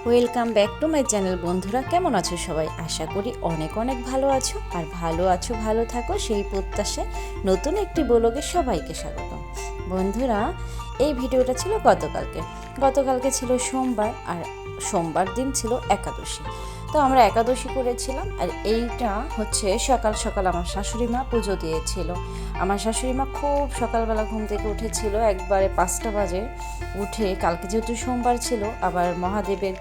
Welcome back to my channel. বন্ধুরা কেমন আছো সবাই? আশা করি অনেক অনেক ভালো আছো, আর ভালো থাকো সেই প্রত্যাশায় নতুন একটি ব্লগে সবাইকে স্বাগতম। বন্ধুরা, এই ভিডিওটা ছিল গতকালকে ছিল সোমবার, আর সোমবার দিন ছিল একাদশী। তো আমরা একাদশী করেছিলাম, আর এইটা হচ্ছে সকাল সকাল আমার শাশুড়ি মা পুজো দিয়েছিল। আমার শাশুড়ি মা খুব সকালবেলা ঘুম থেকে উঠেছিল, একবারে 5টা বাজে উঠে, কালকে যেহেতু সোমবার ছিল আবার মহাদেবের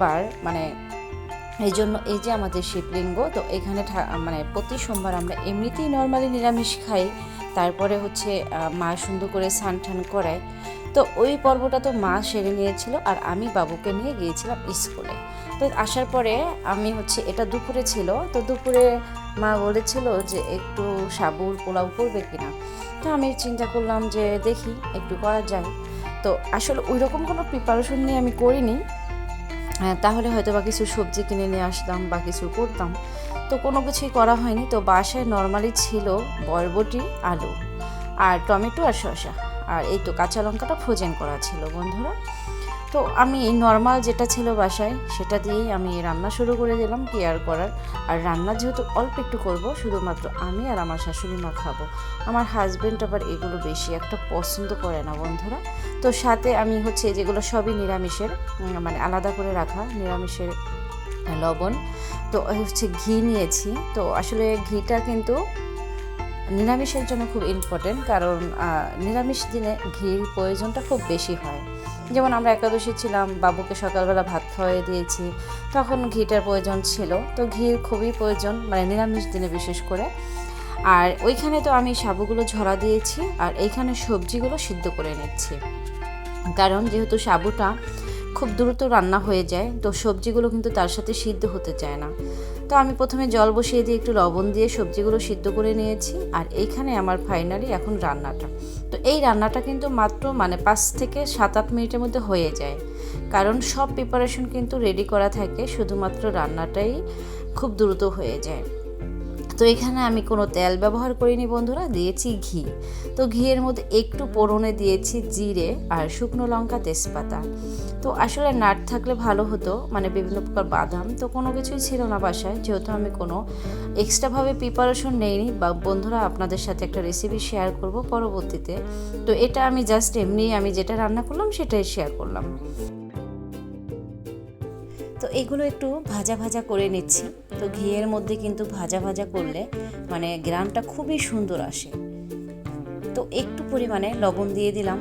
বার, মানে এই জন্য এই যে আমাদের শিবলিঙ্গ, তো এখানে মানে প্রতি সোমবার আমরা এমনিতেই নর্মালি নিরামিষ খাই। তারপরে হচ্ছে মা সুন্দর করে স্নান টান করায়। তো ওই পর্বটা তো মা সেরে নিয়েছিল, আর আমি বাবুকে নিয়ে গিয়েছিলাম স্কুলে। তো আসার পরে আমি হচ্ছে, এটা দুপুরে ছিল, তো দুপুরে মা বলেছিল যে একটু সাবুর পোলাও করবে কিনা। তো আমি চিন্তা করলাম যে দেখি একটু করা যায়। তো আসলে ওই রকম কোনো প্রিপারেশন নিয়ে আমি করিনি, তাহলে হয়তো বা কিছু সবজি কিনে নিয়ে আসতাম বা কিছু করতাম, তো কোনো কিছুই করা হয়নি। তো বাসায় নর্মালি ছিল বরবটি, আলু আর টমেটো আর শসা, আর এই তো কাঁচা লঙ্কাটা ফ্রোজেন করা ছিল বন্ধুরা। তো আমি নর্মাল যেটা ছিল বাসায় সেটা দিয়েই আমি রান্না শুরু করে দিলাম, কেয়ার করার। আর রান্না যেহেতু অল্প একটু করব, শুধুমাত্র আমি আর আমার শাশুড়ি মা খাবো। আমার হাজব্যান্ড আবার এগুলো বেশি একটা পছন্দ করে না বন্ধুরা। তো সাথে আমি হচ্ছে যেগুলো সবই নিরামিষের, মানে আলাদা করে রাখা নিরামিষের লবণ, তো হচ্ছে ঘি নিয়েছি। তো আসলে ঘিটা কিন্তু নিরামিষের জন্য খুব ইম্পর্টেন্ট, কারণ নিরামিষ দিনে ঘির প্রয়োজনটা খুব বেশি হয়। যেমন আমরা একাদশী ছিলাম, বাবুকে সকালবেলা ভাত খাওয়াই দিয়েছি, তখন ঘিটার প্রয়োজন ছিল। তো ঘির খুবই প্রয়োজন, মানে নিরামিষ দিনে বিশেষ করে। আর ওইখানে তো আমি সাবুগুলো ঝরা দিয়েছি, আর এইখানে সবজিগুলো সিদ্ধ করে নিচ্ছি, কারণ যেহেতু সাবুটা খুব দ্রুত রান্না হয়ে যায়, তো সবজিগুলো কিন্তু তার সাথে সিদ্ধ হতে চায় না। তো আমি প্রথমে জল বসিয়ে দিয়ে একটু লবণ দিয়ে সবজিগুলো সিদ্ধ করে নিয়েছি, আর এইখানে আমার ফাইনালি এখন রান্নাটা। তো এই রান্নাটা কিন্তু মাত্র 5 থেকে 7-8 মিনিটের মধ্যে হয়ে যায়, কারণ সব প্রিপারেশন কিন্তু রেডি করা থাকে, শুধুমাত্র রান্নাটাই খুব দ্রুত হয়ে যায়। তো এখানে আমি কোনো তেল ব্যবহার করিনি বন্ধুরা, দিয়েছি ঘি। তো ঘিয়ের মধ্যে একটু ফোড়নে দিয়েছি জিরে আর শুকনো লঙ্কা, তেজপাতা। তো আসলে নাট থাকলে ভালো হতো, মানে বিভিন্ন প্রকার বাদাম, তো কোনো কিছুই ছিল না বাসায়, যেহেতু আমি কোনো এক্সট্রাভাবে প্রিপারেশন নেইনি। বা বন্ধুরা, আপনাদের সাথে একটা রেসিপি শেয়ার করব পরবর্তীতে। তো এটা আমি জাস্ট এমনি আমি যেটা রান্না করলাম সেটাই শেয়ার করলাম। তো এগুলো একটু ভাজা ভাজা করে নিচ্ছি। তো ঘিয়ের মধ্যে কিন্তু ভাজা ভাজা করলে মানে গ্রানটা খুবই সুন্দর আসে। তো একটু পরিমাণে লবণ দিয়ে দিলাম,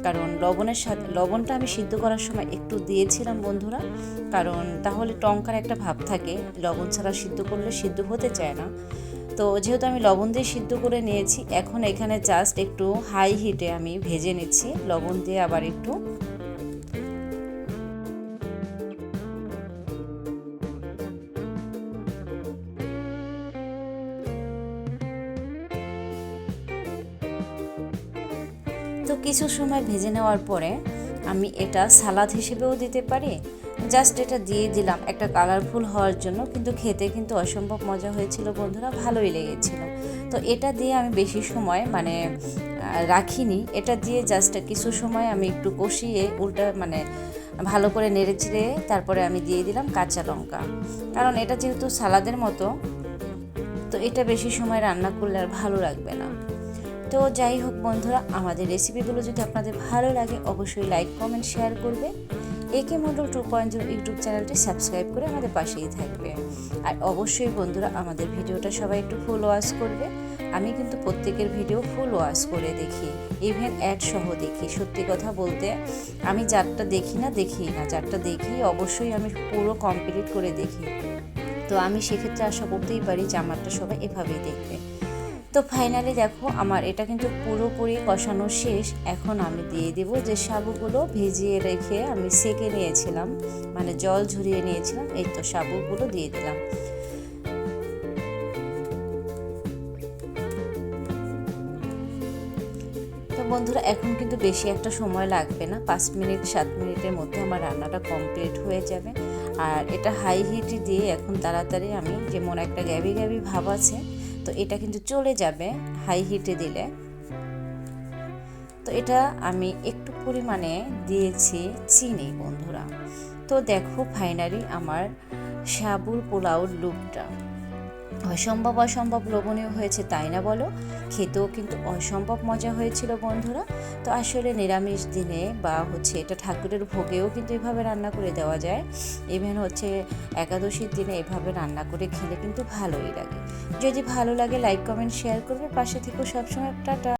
কারণ লবণের সাথে লবণটা আমি সিদ্ধ করার সময় একটু দিয়েছিলাম বন্ধুরা, কারণ তাহলে টঙ্কার একটা ভাব থাকে, লবণ ছাড়া সিদ্ধ করলে সিদ্ধ হতে চায় না। তো যেহেতু আমি লবণ দিয়ে সিদ্ধ করে নিয়েছি, এখন এখানে জাস্ট একটু হাই হিটে আমি ভেজে নিচ্ছি, লবণ দিয়ে আবার একটু। তো কিছু সময় ভেজে নেওয়ার পরে আমি এটা সালাদ হিসেবেও দিতে পারি, জাস্ট এটা দিয়ে দিলাম একটা কালারফুল হওয়ার জন্য, কিন্তু খেতে কিন্তু অসম্ভব মজা হয়েছিল বন্ধুরা, ভালোই লেগেছিল। তো এটা দিয়ে আমি বেশি সময় রাখিনি, এটা দিয়ে জাস্ট কিছু সময় আমি একটু কষিয়ে ভালো করে নেড়ে চেড়ে তারপরে আমি দিয়ে দিলাম কাঁচা লঙ্কা, কারণ এটা যেহেতু সালাদের মতো, তো এটা বেশি সময় রান্না করলে আর ভালো লাগবে না। তো যাই হোক বন্ধুরা, আমাদের রেসিপিগুলো যদি আপনাদের ভালো লাগে অবশ্যই লাইক, কমেন্ট, শেয়ার করবে। একে মডেল 2.0 ইউটিউব চ্যানেলটি সাবস্ক্রাইব করে আমাদের পাশেই থাকবে। আর অবশ্যই বন্ধুরা, আমাদের ভিডিওটা সবাই একটু ফুল ওয়াচ করবে। আমি কিন্তু প্রত্যেকের ভিডিও ফুল ওয়াচ করে দেখি, ইভেন অ্যাড সহ দেখি। সত্যি কথা বলতে আমি যারটা দেখি না, যারটা দেখি অবশ্যই আমি পুরো কমপ্লিট করে দেখি। তো আমি সেক্ষেত্রে আশা করতেই পারি যে আমারটা সবাই এভাবেই দেখবে। তো ফাইনালি দেখো, আমার এটা কিন্তু পুরোপুরি কষানো শেষ। এখন আমি দিয়ে দেব যে সাবুগুলো ভিজিয়ে রেখে আমি সেকে নিয়েছিলাম, মানে জল ঝরিয়ে নিয়েছিলাম, এই তো সাবুগুলো দিয়ে দিলাম। তো বন্ধুরা, এখন কিন্তু বেশি একটা সময় লাগবে না, 5-7 মিনিটের মধ্যে আমার রান্নাটা কমপ্লিট হয়ে যাবে। আর এটা হাই হিটে দিয়ে এখন তাড়াতাড়ি আমি, যেমন একটা গ্যাবি গ্যাবি ভাব আছে, তো এটা কিন্তু চলে যাবে হাই হিটে দিলে। তো এটা আমি একটু পরিমাণে দিয়েছি চিনি বন্ধুরা। তো দেখো ফাইনালি আমার সাবুর পোলাওর লুকটা অসম্ভব লোভনীয় হয়েছে, তাই না বলো? খেতেও কিন্তু অসম্ভব মজা হয়েছিল বন্ধুরা। তো আসলে নিরামিষ দিনে বা এটা ঠাকুরের ভোগেও কিন্তু এভাবে রান্না করে দেওয়া যায়। ইভেন একাদশীর দিনে এভাবে রান্না করে খেলে কিন্তু ভালোই লাগে। যদি ভালো লাগে লাইক কমেন্ট শেয়ার করবে, পাশে থেকেও সবসময়। টাটা।